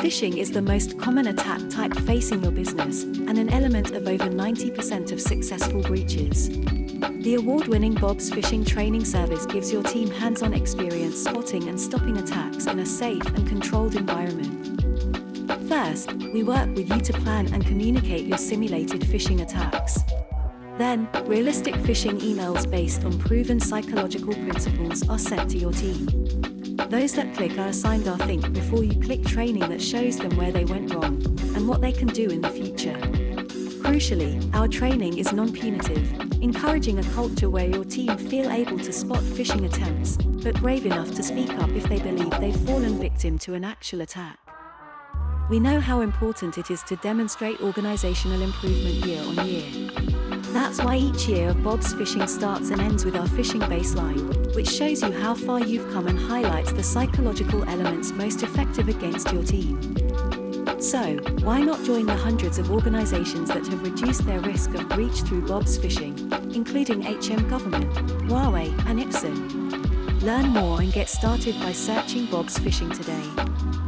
Phishing is the most common attack type facing your business, and an element of over 90% of successful breaches. The award-winning Bob's Phishing training service gives your team hands-on experience spotting and stopping attacks in a safe and controlled environment. First, we work with you to plan and communicate your simulated phishing attacks. Then, realistic phishing emails based on proven psychological principles are sent to your team. Those that click are assigned our Think Before You Click training that shows them where they went wrong and what they can do in the future. Crucially, our training is non-punitive, encouraging a culture where your team feel able to spot phishing attempts, but brave enough to speak up if they believe they've fallen victim to an actual attack. We know how important it is to demonstrate organizational improvement year on year. That's why each year of Bob's Phishing starts and ends with our phishing baseline, which shows you how far you've come and highlights the psychological elements most effective against your team. So, why not join the hundreds of organizations that have reduced their risk of breach through Bob's Phishing, including HM Government, Huawei, and Ipsen? Learn more and get started by searching Bob's Phishing today.